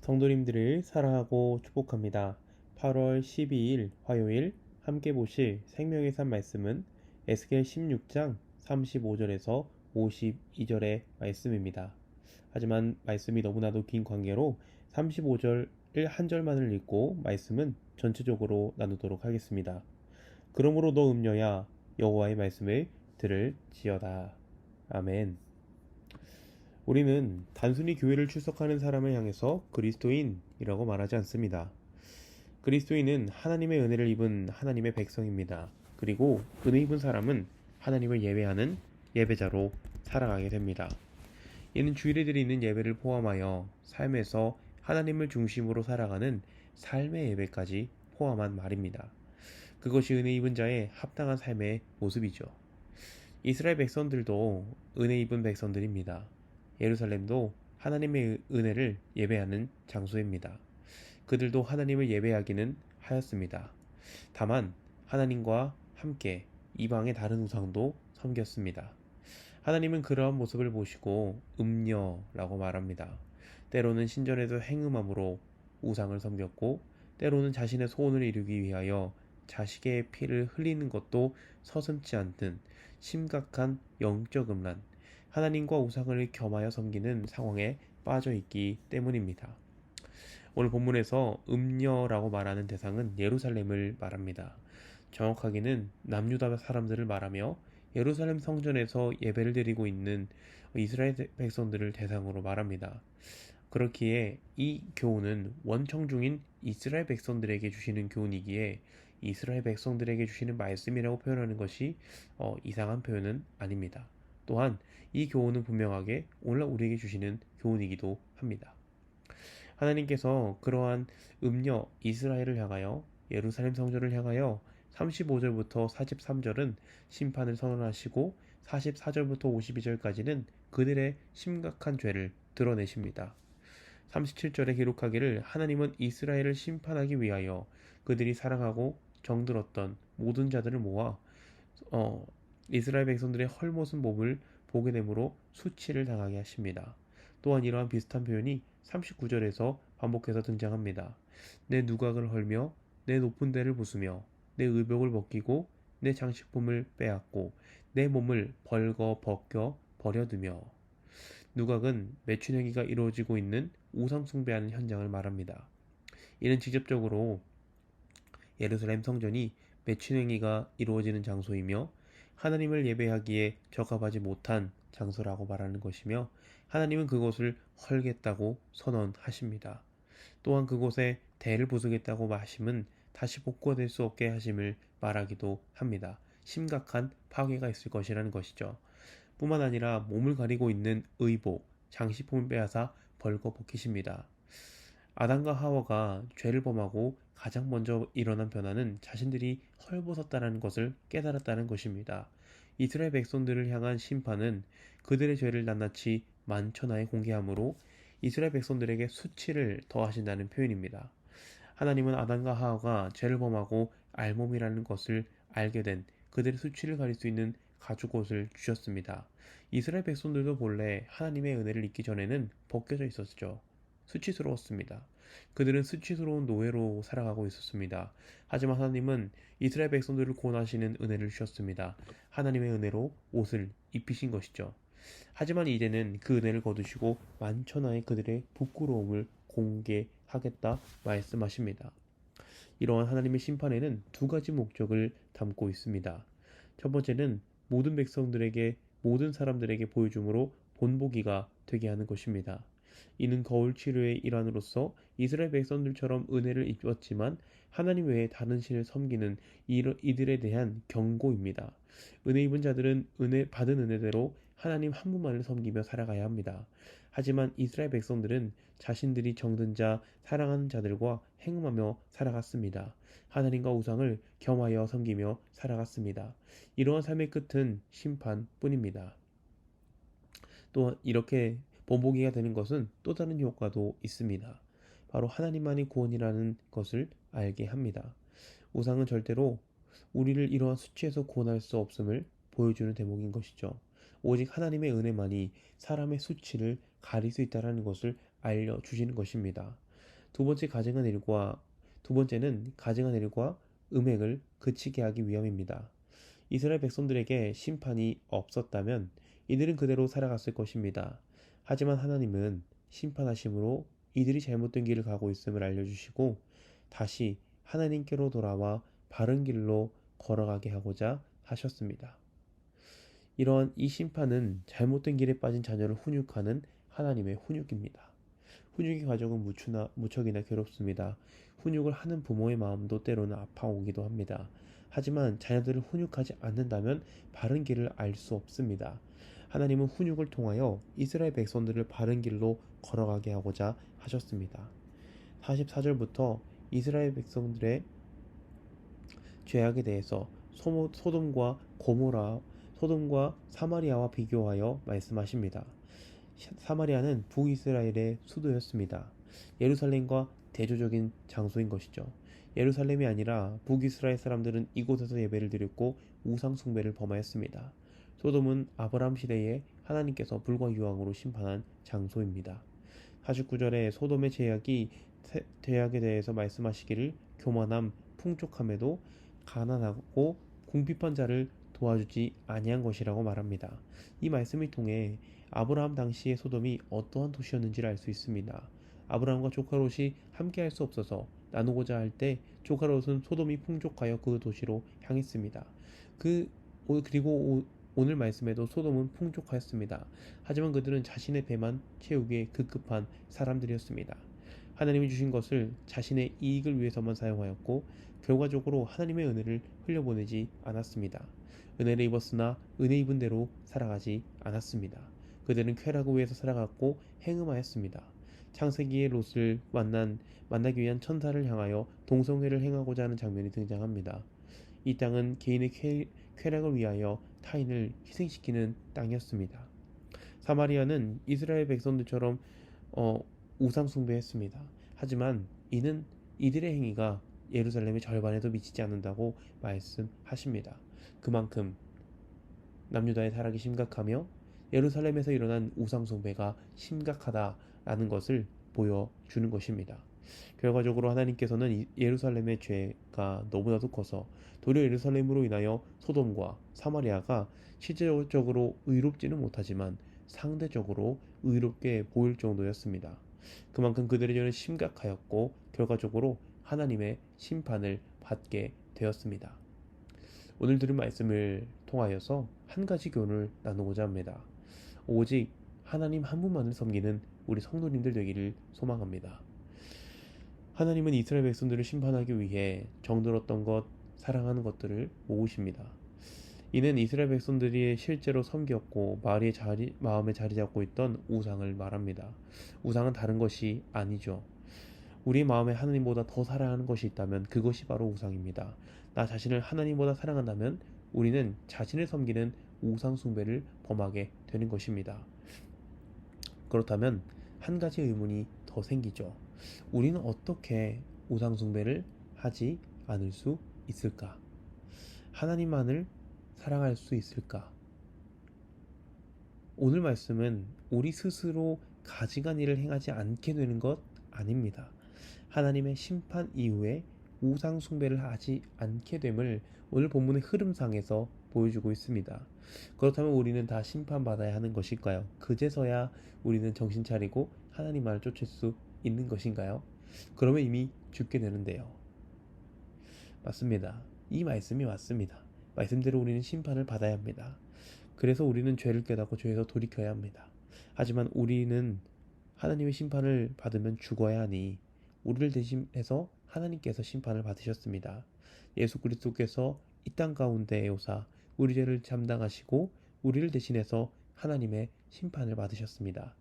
성도님들을 사랑하고 축복합니다. 8월 12일 화요일 함께 보실 생명의 산 말씀은 에스겔 16장 35절에서 52절의 말씀입니다. 하지만 말씀이 너무나도 긴 관계로 35절 한 절만을 읽고 말씀은 전체적으로 나누도록 하겠습니다. 그러므로 너 음녀야 여호와의 말씀을 들을지어다. 아멘. 우리는 단순히 교회를 출석하는 사람을 향해서 그리스도인이라고 말하지 않습니다. 그리스도인은 하나님의 은혜를 입은 하나님의 백성입니다. 그리고 은혜 입은 사람은 하나님을 예배하는 예배자로 살아가게 됩니다. 이는 주일에 드리는 예배를 포함하여 삶에서 하나님을 중심으로 살아가는 삶의 예배까지 포함한 말입니다. 그것이 은혜 입은 자의 합당한 삶의 모습이죠. 이스라엘 백성들도 은혜 입은 백성들입니다. 예루살렘도 하나님의 은혜를 예배하는 장소입니다. 그들도 하나님을 예배하기는 하였습니다. 다만 하나님과 함께 이방의 다른 우상도 섬겼습니다. 하나님은 그러한 모습을 보시고 음녀라고 말합니다. 때로는 신전에서 행음함으로 우상을 섬겼고 때로는 자신의 소원을 이루기 위하여 자식의 피를 흘리는 것도 서슴지 않는 심각한 영적 음란, 하나님과 우상을 겸하여 섬기는 상황에 빠져 있기 때문입니다. 오늘 본문에서 음녀라고 말하는 대상은 예루살렘을 말합니다. 정확하게는 남유다 사람들을 말하며 예루살렘 성전에서 예배를 드리고 있는 이스라엘 백성들을 대상으로 말합니다. 그렇기에 이 교훈은 원청 중인 이스라엘 백성들에게 주시는 교훈이기에 이스라엘 백성들에게 주시는 말씀이라고 표현하는 것이 이상한 표현은 아닙니다. 또한 이 교훈은 분명하게 오늘 우리에게 주시는 교훈이기도 합니다. 하나님께서 그러한 음녀 이스라엘을 향하여 예루살렘 성전을 향하여 35절부터 43절은 심판을 선언하시고 44절부터 52절까지는 그들의 심각한 죄를 드러내십니다. 37절에 기록하기를 하나님은 이스라엘을 심판하기 위하여 그들이 사랑하고 정들었던 모든 자들을 모아 이스라엘 백성들의 헐벗은 몸을 보게 되므로 수치를 당하게 하십니다. 또한 이러한 비슷한 표현이 39절에서 반복해서 등장합니다. 내 누각을 헐며 내 높은 데를 부수며 내 의복을 벗기고 내 장식품을 빼앗고 내 몸을 벌거 벗겨 버려두며. 누각은 매춘행위가 이루어지고 있는 우상 숭배하는 현장을 말합니다. 이는 직접적으로 예루살렘 성전이 매춘행위가 이루어지는 장소이며 하나님을 예배하기에 적합하지 못한 장소라고 말하는 것이며 하나님은 그곳을 헐겠다고 선언하십니다. 또한 그곳에 대를 부수겠다고 하심은 다시 복구될 수 없게 하심을 말하기도 합니다. 심각한 파괴가 있을 것이라는 것이죠. 뿐만 아니라 몸을 가리고 있는 의복, 장식품을 빼앗아 벌거 벗기십니다. 아담과 하와가 죄를 범하고 가장 먼저 일어난 변화는 자신들이 헐벗었다는 것을 깨달았다는 것입니다. 이스라엘 백성들을 향한 심판은 그들의 죄를 낱낱이 만천하에 공개하므로 이스라엘 백성들에게 수치를 더하신다는 표현입니다. 하나님은 아담과 하와가 죄를 범하고 알몸이라는 것을 알게 된 그들의 수치를 가릴 수 있는 가죽옷을 주셨습니다. 이스라엘 백성들도 본래 하나님의 은혜를 잊기 전에는 벗겨져 있었죠. 수치스러웠습니다. 그들은 수치스러운 노예로 살아가고 있었습니다. 하지만 하나님은 이스라엘 백성들을 구원하시는 은혜를 주셨습니다. 하나님의 은혜로 옷을 입히신 것이죠. 하지만 이제는 그 은혜를 거두시고 만천하에 그들의 부끄러움을 공개하겠다 말씀하십니다. 이러한 하나님의 심판에는 두 가지 목적을 담고 있습니다. 첫 번째는 모든 백성들에게 모든 사람들에게 보여줌으로 본보기가 되게 하는 것입니다. 이는 거울 치료의 일환으로서 이스라엘 백성들처럼 은혜를 입었지만 하나님 외에 다른 신을 섬기는 이들에 대한 경고입니다. 은혜 입은 자들은 받은 은혜대로 하나님 한 분만을 섬기며 살아가야 합니다. 하지만 이스라엘 백성들은 자신들이 정든 자, 사랑하는 자들과 행음하며 살아갔습니다. 하나님과 우상을 겸하여 섬기며 살아갔습니다. 이러한 삶의 끝은 심판뿐입니다. 또 이렇게 본보기가 되는 것은 또 다른 효과도 있습니다. 바로 하나님만이 구원이라는 것을 알게 합니다. 우상은 절대로 우리를 이러한 수치에서 구원할 수 없음을 보여주는 대목인 것이죠. 오직 하나님의 은혜만이 사람의 수치를 가릴 수 있다는 것을 알려주시는 것입니다. 두 번째 가증한 일과 두 번째는 가증한 일과 음행을 그치게 하기 위함입니다. 이스라엘 백성들에게 심판이 없었다면 이들은 그대로 살아갔을 것입니다. 하지만 하나님은 심판하심으로 이들이 잘못된 길을 가고 있음을 알려주시고 다시 하나님께로 돌아와 바른 길로 걸어가게 하고자 하셨습니다. 이러한 이 심판은 잘못된 길에 빠진 자녀를 훈육하는 하나님의 훈육입니다. 훈육의 과정은 무척이나 괴롭습니다. 훈육을 하는 부모의 마음도 때로는 아파오기도 합니다. 하지만 자녀들을 훈육하지 않는다면 바른 길을 알 수 없습니다. 하나님은 훈육을 통하여 이스라엘 백성들을 바른 길로 걸어가게 하고자 하셨습니다. 44절부터 이스라엘 백성들의 죄악에 대해서 소돔과 사마리아와 비교하여 말씀하십니다. 사마리아는 북이스라엘의 수도였습니다. 예루살렘과 대조적인 장소인 것이죠. 예루살렘이 아니라 북이스라엘 사람들은 이곳에서 예배를 드렸고 우상 숭배를 범하였습니다. 소돔은 아브라함 시대에 하나님께서 불과 유황으로 심판한 장소입니다. 49절에 소돔의 죄악에 대해서 말씀하시기를 교만함, 풍족함에도 가난하고 궁핍한 자를 도와주지 아니한 것이라고 말합니다. 이 말씀을 통해 아브라함 당시의 소돔이 어떠한 도시였는지를 알 수 있습니다. 아브라함과 조카 롯이 함께 할 수 없어서 나누고자 할 때 조카 롯은 소돔이 풍족하여 그 도시로 향했습니다. 그리고 오늘 말씀에도 소돔은 풍족하였습니다. 하지만 그들은 자신의 배만 채우기에 급급한 사람들이었습니다. 하나님이 주신 것을 자신의 이익을 위해서만 사용하였고 결과적으로 하나님의 은혜를 흘려보내지 않았습니다. 은혜를 입었으나 은혜 입은 대로 살아가지 않았습니다. 그들은 쾌락을 위해서 살아갔고 행음하였습니다. 창세기의 롯을 만나기 위한 천사를 향하여 동성애를 행하고자 하는 장면이 등장합니다. 이 땅은 개인의 쾌락을 위하여 타인을 희생시키는 땅이었습니다. 사마리아는 이스라엘 백성들처럼 우상 숭배했습니다. 하지만 이는 이들의 행위가 예루살렘의 절반에도 미치지 않는다고 말씀하십니다. 그만큼 남유다의 타락이 심각하며 예루살렘에서 일어난 우상 숭배가 심각하다라는 것을 보여주는 것입니다. 결과적으로 하나님께서는 예루살렘의 죄가 너무나도 커서 도리어 예루살렘으로 인하여 소돔과 사마리아가 실제적으로 의롭지는 못하지만 상대적으로 의롭게 보일 정도였습니다. 그만큼 그들의 죄는 심각하였고 결과적으로 하나님의 심판을 받게 되었습니다. 오늘 들은 말씀을 통하여서 한 가지 교훈을 나누고자 합니다. 오직 하나님 한 분만을 섬기는 우리 성도님들 되기를 소망합니다. 하나님은 이스라엘 백성들을 심판하기 위해 정들었던 것, 사랑하는 것들을 모으십니다. 이는 이스라엘 백성들이 실제로 섬겼고 마음에 자리 잡고 있던 우상을 말합니다. 우상은 다른 것이 아니죠. 우리 마음에 하나님보다 더 사랑하는 것이 있다면 그것이 바로 우상입니다. 나 자신을 하나님보다 사랑한다면 우리는 자신을 섬기는 우상 숭배를 범하게 되는 것입니다. 그렇다면 한 가지 의문이 더 생기죠. 우리는 어떻게 우상 숭배를 하지 않을 수 있을까? 하나님만을 사랑할 수 있을까? 오늘 말씀은 우리 스스로 가증한 일을 행하지 않게 되는 것 아닙니다. 하나님의 심판 이후에 우상 숭배를 하지 않게 됨을 오늘 본문의 흐름상에서 보여주고 있습니다. 그렇다면 우리는 다 심판받아야 하는 것일까요? 그제서야 우리는 정신 차리고 하나님만을 쫓을 수 있는 것인가요? 그러면 이미 죽게 되는데요. 맞습니다. 이 말씀이 맞습니다. 말씀대로 우리는 심판을 받아야 합니다. 그래서 우리는 죄를 깨닫고 죄에서 돌이켜야 합니다. 하지만 우리는 하나님의 심판을 받으면 죽어야 하니 우리를 대신해서 하나님께서 심판을 받으셨습니다. 예수 그리스도께서 이 땅 가운데 오사 우리 죄를 담당하시고 우리를 대신해서 하나님의 심판을 받으셨습니다.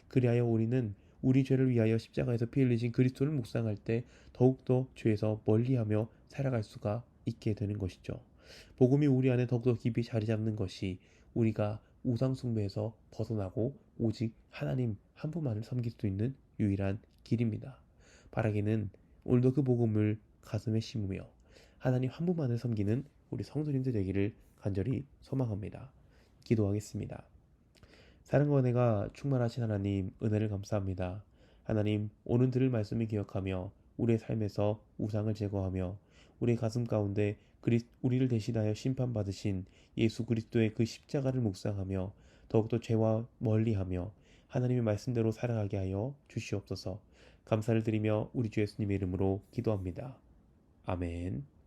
그리하여 우리는 우리 죄를 위하여 십자가에서 피 흘리신 그리스도를 묵상할 때 더욱더 죄에서 멀리하며 살아갈 수가 있게 되는 것이죠. 복음이 우리 안에 더욱더 깊이 자리 잡는 것이 우리가 우상 숭배에서 벗어나고 오직 하나님 한 분만을 섬길 수 있는 유일한 길입니다. 바라기는 오늘도 그 복음을 가슴에 심으며 하나님 한 분만을 섬기는 우리 성도님들 되기를 간절히 소망합니다. 기도하겠습니다. 사랑과 은혜가 충만하신 하나님, 은혜를 감사합니다. 하나님, 오늘 들을 말씀을 기억하며 우리의 삶에서 우상을 제거하며 우리의 가슴 가운데 우리를 대신하여 심판받으신 예수 그리스도의 그 십자가를 묵상하며 더욱더 죄와 멀리하며 하나님의 말씀대로 살아가게 하여 주시옵소서. 감사를 드리며 우리 주 예수님의 이름으로 기도합니다. 아멘.